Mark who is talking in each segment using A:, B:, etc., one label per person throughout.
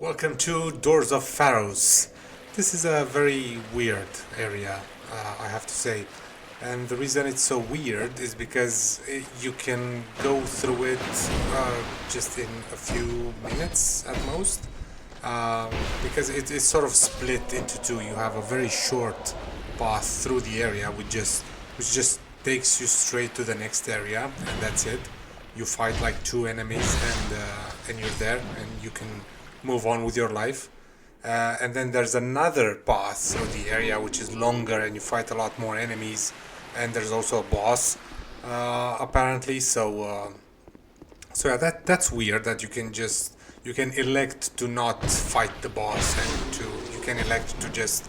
A: Welcome to Doors of Pharros. This is a very weird area, I have to say. And the reason it's so weird is because you can go through it just in a few minutes at most. Um, because it is sort of split into two. You have a very short path through the area, which just takes you straight to the next area, and that's it. You fight like two enemies, and you're there, and you can move on with your life. And then there's another path through the area which is longer, and you fight a lot more enemies. And there's also a boss, apparently. So yeah, that's weird. That you can elect to not fight the boss, and to you can elect to just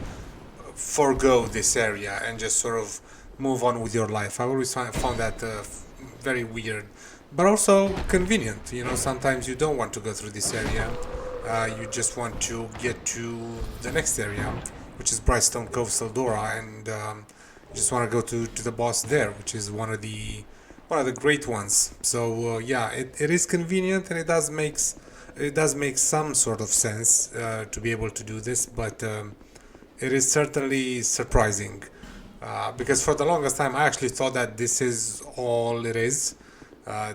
A: forego this area and just sort of move on with your life. I always found that very weird, but also convenient. You know, sometimes you don't want to go through this area. You just want to get to the next area, which is Brightstone Cove Tseldora, and you just want to go to the boss there, which is one of the great ones. So yeah, it is convenient, and it does make some sort of sense to be able to do this, but it is certainly surprising because for the longest time I actually thought that this is all it is.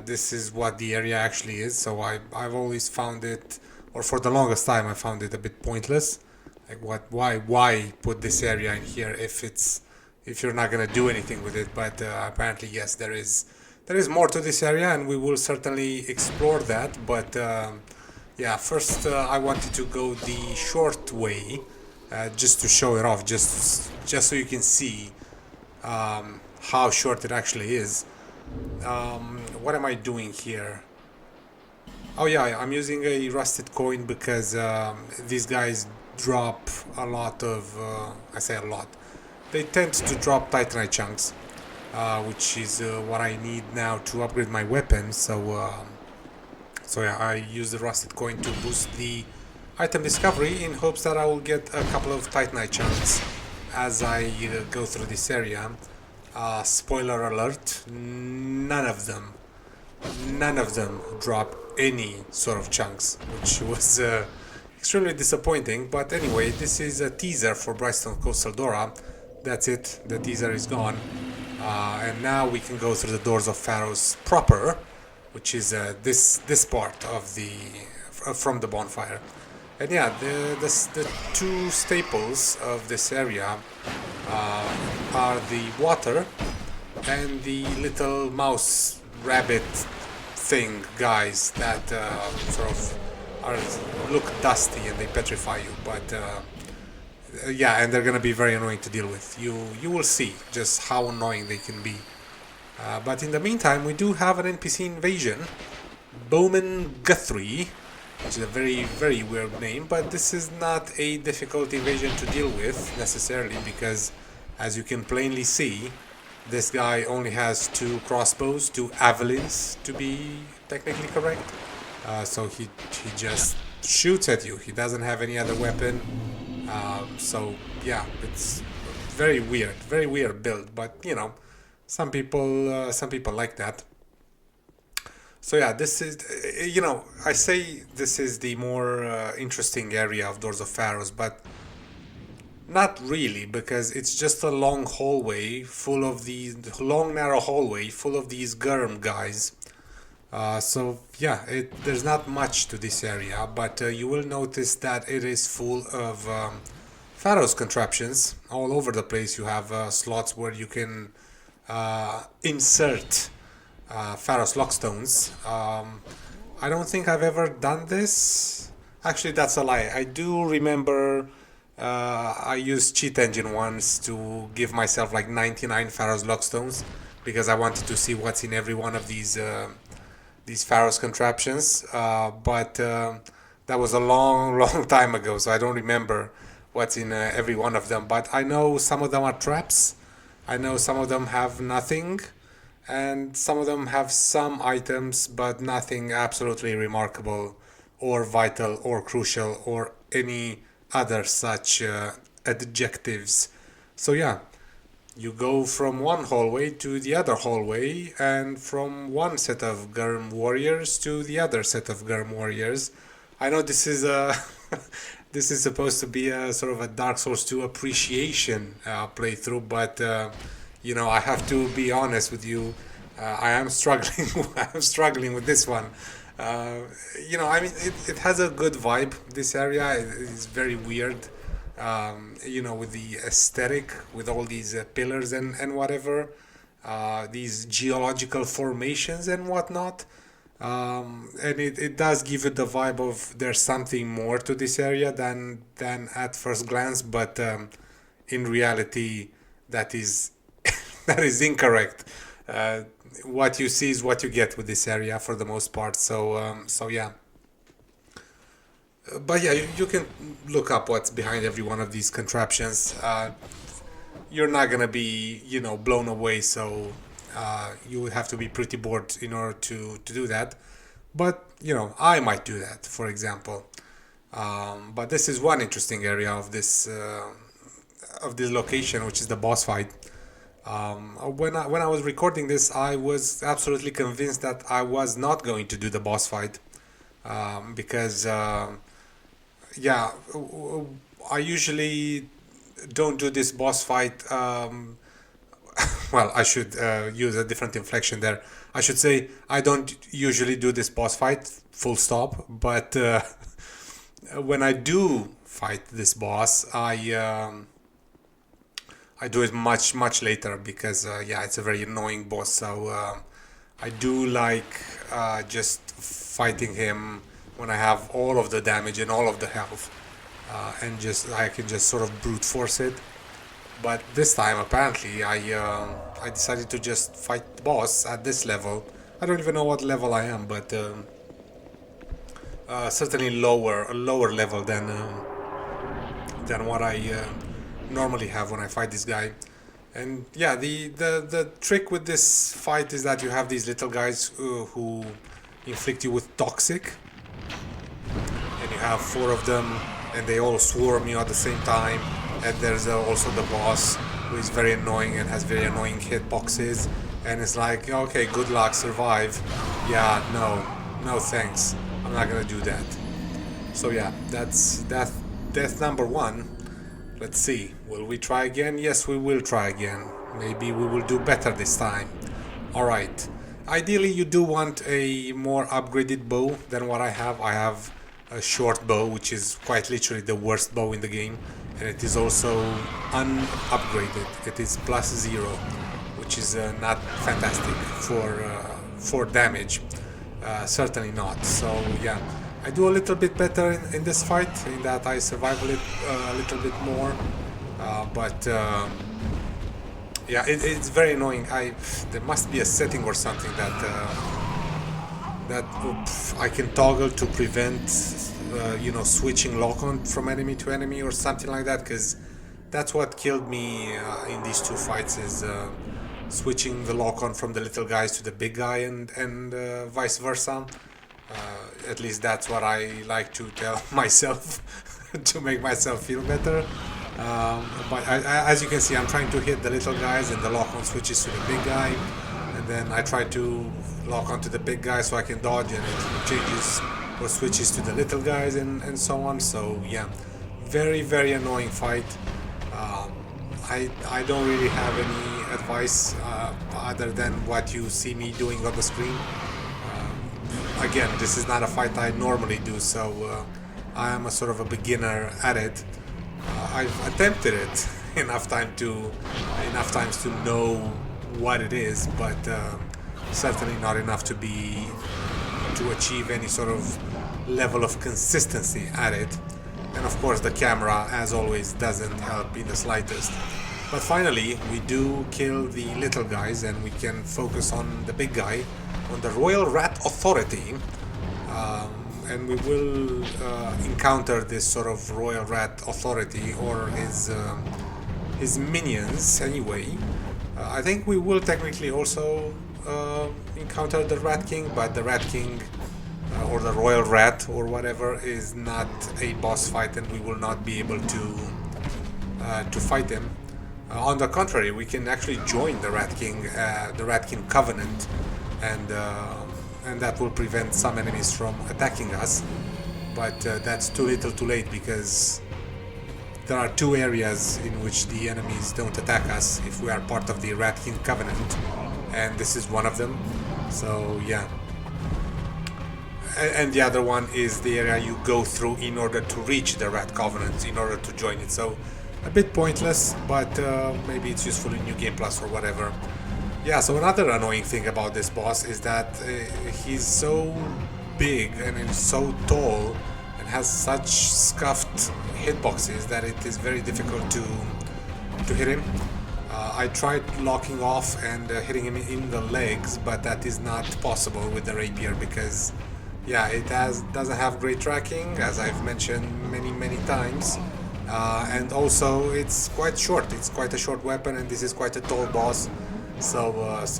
A: This is what the area actually is. So I've always found it, or for the longest time I found it a bit pointless. Like why put this area in here if you're not gonna do anything with it? But apparently yes, there is more to this area, and we will certainly explore that. But yeah, first I wanted to go the short way, just to show it off, just so you can see how short it actually is. What am I doing here? Oh yeah, I'm using a rusted coin because these guys drop a lot of. I say a lot. They tend to drop titanite chunks, which is what I need now to upgrade my weapon. So yeah, I use the rusted coin to boost the item discovery in hopes that I will get a couple of titanite chunks as I go through this area. Spoiler alert: none of them drop any sort of chunks, which was extremely disappointing. But anyway, this is a teaser for Brightstone Cove Tseldora. That's it. The teaser is gone, and now we can go through the Doors of Pharros proper, which is this part of the from the bonfire. And yeah, the two staples of this area are the water and the little mouse rabbit thing guys that sort of look dusty and they petrify you. But yeah, and they're gonna be very annoying to deal with. You will see just how annoying they can be. But in the meantime, we do have an NPC invasion, Bowman Guthrie, which is a very, very weird name, but this is not a difficult invasion to deal with necessarily because, as you can plainly see, this guy only has two crossbows, two javelins to be technically correct. So he just shoots at you. He doesn't have any other weapon. So yeah, it's very weird build, but you know, some people like that. So yeah, this is, I say this is the more interesting area of Doors of Pharros, but not really, because it's just a long hallway full of these long narrow hallway full of these Gurm guys. So yeah, there's not much to this area, but you will notice that it is full of Pharros contraptions all over the place. You have slots where you can insert Pharros lockstones. I don't think I've ever done this. Actually, that's a lie. I do remember I used cheat engine once to give myself like 99 Pharros lockstones because I wanted to see what's in every one of these Pharros contraptions. But that was a long, long time ago, so I don't remember what's in every one of them. But I know some of them are traps. I know some of them have nothing, and some of them have some items, but nothing absolutely remarkable or vital or crucial or any other such adjectives. So yeah, you go from one hallway to the other hallway, and from one set of Gurm warriors to the other set of Gurm warriors. I know this is This is supposed to be a sort of a Dark Souls 2 appreciation playthrough, but I have to be honest with you. I am struggling. I'm struggling with this one. Uh, I mean, it has a good vibe. This area is very weird. With the aesthetic, with all these pillars and whatever, these geological formations and whatnot. And it does give you the vibe of there's something more to this area than at first glance, but in reality, that is that is incorrect. Uh, what you see is what you get with this area for the most part. So yeah, but yeah, you can look up what's behind every one of these contraptions. You're not gonna be blown away, so you would have to be pretty bored in order to do that. But I might do that, for example. But this is one interesting area of this location, which is the boss fight. When I was recording this, I was absolutely convinced that I was not going to do the boss fight, because yeah, I usually don't do this boss fight. Well, I should use a different inflection there. I should say I don't usually do this boss fight, full stop. But when I do fight this boss, I do it much later because yeah, it's a very annoying boss. So I do like just fighting him when I have all of the damage and all of the health, and just I can just sort of brute force it. But this time, apparently, I decided to just fight the boss at this level. I don't even know what level I am, but certainly a lower level than what I normally have when I fight this guy. And yeah, the trick with this fight is that you have these little guys who inflict you with toxic, and you have four of them, and they all swarm you at the same time. And there's also the boss, who is very annoying and has very annoying hitboxes. And it's like, okay, good luck, survive. Yeah, no thanks. I'm not gonna do that. So yeah, that's death number one. Let's see, will we try again? Yes, we will try again. Maybe we will do better this time. Alright. Ideally, you do want a more upgraded bow than what I have. I have a short bow, which is quite literally the worst bow in the game. And it is also unupgraded. It is +0, which is not fantastic for damage. Certainly not. So yeah, I do a little bit better in this fight, in that I survive a little bit more. But yeah, it's very annoying. There must be a setting or something that I can toggle to prevent switching lock-on from enemy to enemy or something like that, because that's what killed me in these two fights, is switching the lock-on from the little guys to the big guy, and vice versa. At least that's what I like to tell myself to make myself feel better. But as you can see, I'm trying to hit the little guys, and the lock-on switches to the big guy, and then I try to lock onto the big guy so I can dodge, and it changes or switches to the little guys, and so on. So yeah, very annoying fight. I don't really have any advice other than what you see me doing on the screen. Again, this is not a fight I normally do, so I am a sort of a beginner at it. I've attempted it enough times to know what it is, but certainly not enough to achieve any sort of level of consistency at it. And of course, the camera, as always, doesn't help in the slightest. But finally, we do kill the little guys, and we can focus on the big guy, on the Royal Rat Authority. And we will encounter this sort of Royal Rat Authority, or his minions anyway. I think we will technically also encounter the Rat King, but the Rat King or the Royal Rat or whatever is not a boss fight, and we will not be able to fight him. On the contrary, we can actually join the Rat King Covenant, and that will prevent some enemies from attacking us. but that's too little too late, because there are two areas in which the enemies don't attack us if we are part of the Rat King Covenant, and this is one of them. So yeah. And the other one is the area you go through in order to reach the Rat Covenant, in order to join it. So a bit pointless, but maybe it's useful in New Game Plus or whatever. Yeah, so another annoying thing about this boss is that he's so big and he's so tall and has such scuffed hitboxes that it is very difficult to hit him. I tried locking off and hitting him in the legs, but that is not possible with the Rapier, because yeah, it doesn't have great tracking, as I've mentioned many times, and also it's quite short. It's quite a short weapon, and this is quite a tall boss, so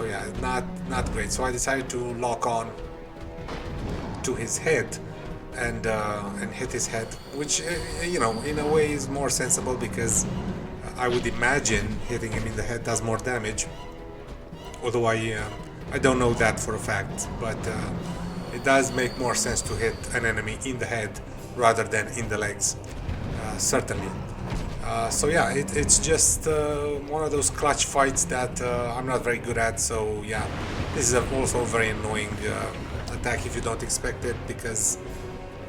A: yeah, not great. So I decided to lock on to his head and hit his head, which you know, in a way is more sensible, because I would imagine hitting him in the head does more damage, although I don't know that for a fact, but it does make more sense to hit an enemy in the head rather than in the legs, certainly. So yeah, it's just one of those clutch fights that I'm not very good at, so yeah, this is also a very annoying attack if you don't expect it, because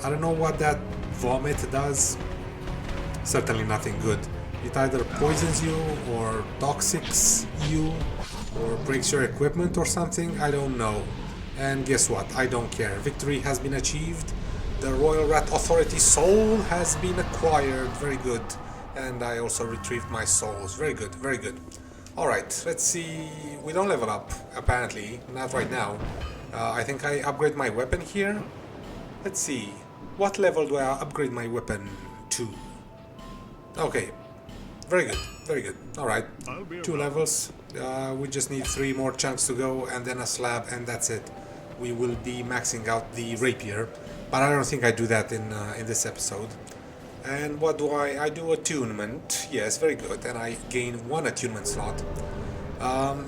A: I don't know what that vomit does. Certainly nothing good. It either poisons you or toxics you or breaks your equipment or something, I don't know. And guess what? I don't care. Victory has been achieved. The Royal Rat Authority soul has been acquired. Very good. And I also retrieved my souls. Very good, very good. Alright, let's see. We don't level up, apparently. Not right now. I think I upgrade my weapon here. Let's see. What level do I upgrade my weapon to? Okay. Very good, very good. Alright. 2 levels. We just need 3 more chunks to go, and then a slab, and that's it. We will be maxing out the Rapier, but I don't think I do that in this episode. And what do I do? Attunement. Yes, very good. And I gain 1 attunement slot.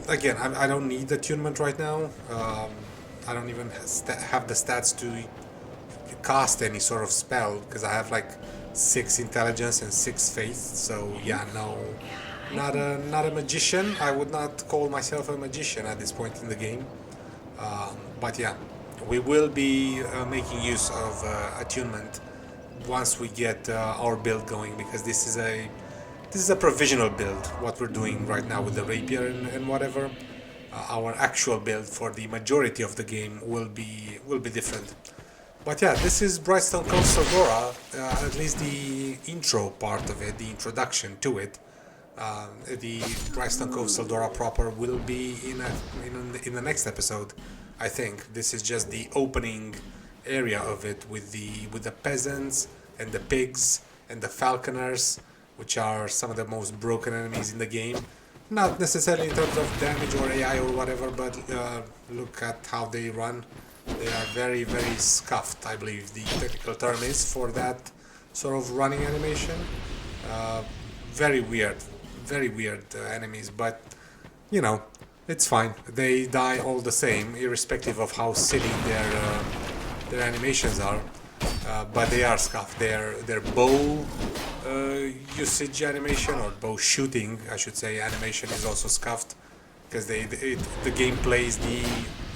A: Again, I don't need attunement right now. I don't even have the stats to cast any sort of spell, because I have like 6 intelligence and 6 faith. So yeah, no, not a magician. I would not call myself a magician at this point in the game. But yeah, we will be making use of attunement once we get our build going, because this is a provisional build. What we're doing right now with the Rapier and whatever, our actual build for the majority of the game will be different. But yeah, this is Brightstone Cove Tseldora, at least the intro part of it, the introduction to it. The Brightstone Cove Tseldora proper will be in the next episode, I think. This is just the opening area of it with the peasants and the pigs and the falconers, which are some of the most broken enemies in the game. Not necessarily in terms of damage or AI or whatever, but look at how they run. They are very, very scuffed, I believe the technical term is for that sort of running animation. Very weird enemies, but you know, it's fine. They die all the same, irrespective of how silly their animations are. But they are scuffed. Their bow usage animation, or bow shooting, I should say, animation is also scuffed, because the game plays the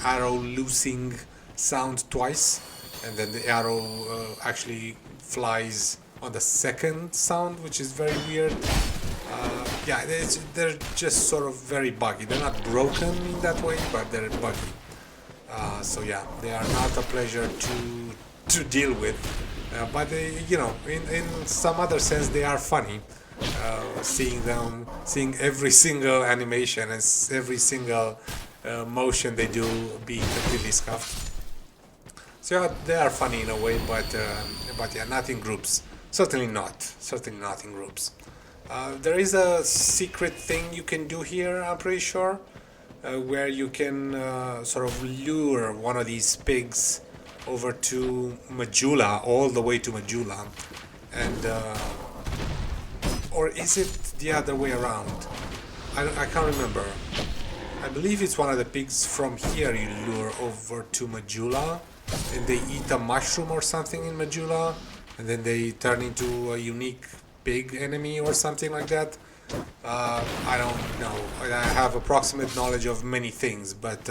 A: arrow loosing sound twice, and then the arrow actually flies on the second sound, which is very weird. Yeah, they're just sort of very buggy. They're not broken in that way, but they're buggy. So yeah, they are not a pleasure to deal with. But they, you know, in some other sense, they are funny. Seeing every single animation and every single motion they do being completely scuffed. So yeah, they are funny in a way, but yeah, not in groups. Certainly not in groups. There is a secret thing you can do here, I'm pretty sure, where you can sort of lure one of these pigs over to Majula, all the way to Majula, and or is it the other way around? I can't remember. I believe it's one of the pigs from here you lure over to Majula, and they eat a mushroom or something in Majula, and then they turn into a unique big enemy or something like that. I don't know. I have approximate knowledge of many things, but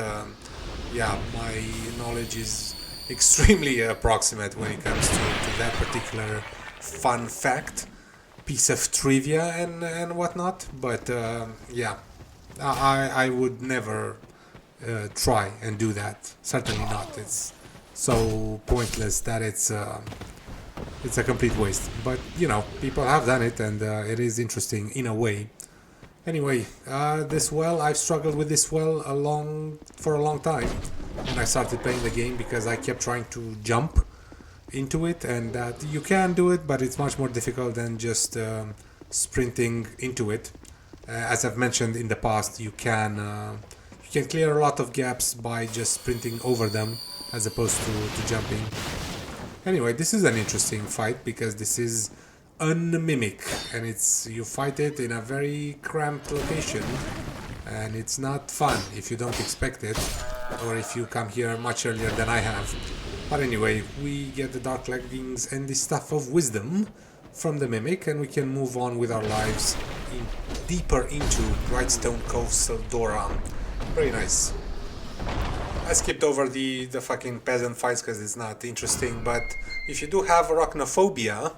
A: yeah, my knowledge is extremely approximate when it comes to that particular fun fact, piece of trivia and whatnot. But yeah, I would never try and do that. Certainly not. It's so pointless that it's a complete waste. But you know, people have done it, and it is interesting in a way. Anyway, this well, I've struggled with this well for a long time when I started playing the game because I kept trying to jump into it, and that you can do it, but it's much more difficult than just sprinting into it. As I've mentioned in the past, you can clear a lot of gaps by just sprinting over them as opposed to jumping. Anyway, this is an interesting fight because this is unmimic, and you fight it in a very cramped location, and it's not fun if you don't expect it, or if you come here much earlier than I have. But anyway, we get the dark leggings and the stuff of wisdom from the mimic, and we can move on with our lives deeper into Brightstone Cove Tseldora. Very nice. I skipped over the fucking peasant fights because it's not interesting, but if you do have arachnophobia,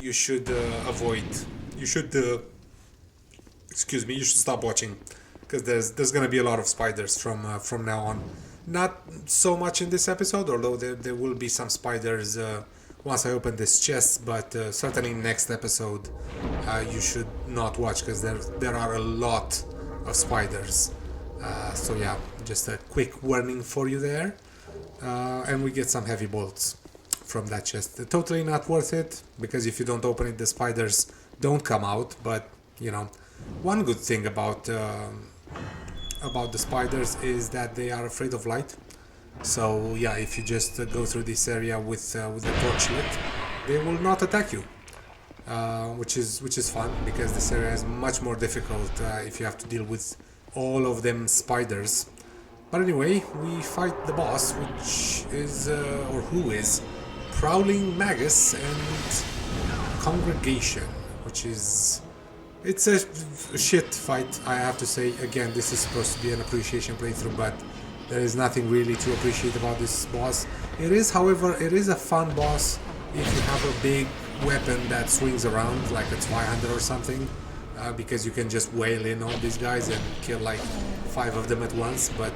A: you should avoid. You should, excuse me, you should stop watching because there's gonna be a lot of spiders from now on. Not so much in this episode, although there will be some spiders once I open this chest, but certainly next episode you should not watch because there are a lot of spiders. So yeah, just a quick warning for you there. And we get some heavy bolts from that chest. Totally not worth it, because if you don't open it, the spiders don't come out. But you know, one good thing about the spiders is that they are afraid of light. So yeah, if you just go through this area with the torch lit, they will not attack you. Which is fun, because this area is much more difficult if you have to deal with all of them spiders. But anyway, we fight the boss, which is, or who is, Prowling, Magus, and Congregation, which is... It's a shit fight, I have to say. Again, this is supposed to be an appreciation playthrough, but there is nothing really to appreciate about this boss. It is, however, it is a fun boss if you have a big weapon that swings around, like a 500 or something. Because you can just wail in all these guys and kill like 5 of them at once, but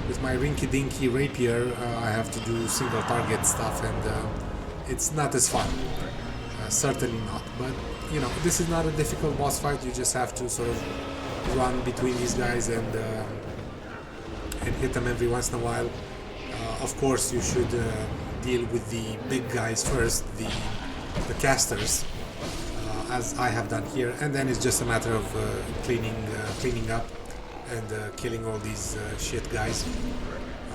A: with my rinky-dinky rapier I have to do single target stuff, and it's not as fun. Certainly not, but you know, this is not a difficult boss fight. You just have to sort of run between these guys and hit them every once in a while. Of course, you should deal with the big guys first, the casters, as I have done here, and then it's just a matter of cleaning up and killing all these shit guys.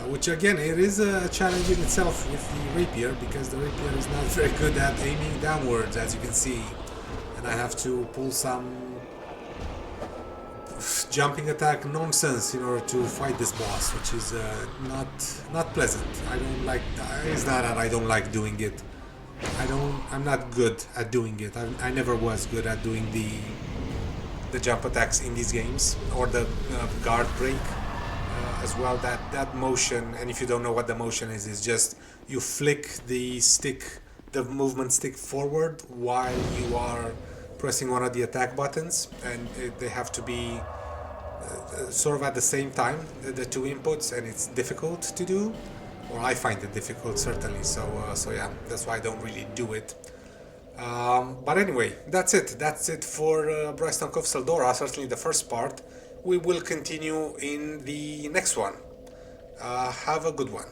A: Which again, it is a challenge in itself with the rapier, because the rapier is not very good at aiming downwards, as you can see, and I have to pull some jumping attack nonsense in order to fight this boss, which is not pleasant. I don't like. It's not that I don't like doing it. I'm not good at doing it. I never was good at doing the jump attacks in these games, or the guard break as well. That motion, and if you don't know what the motion is just you flick the stick, the movement stick forward while you are pressing one of the attack buttons, and they have to be sort of at the same time, the two inputs, and it's difficult to do. Or I find it difficult, certainly, so yeah, that's why I don't really do it. But anyway, that's it for Brightstone Cove Tseldora, certainly the first part. We will continue in the next one. Have a good one.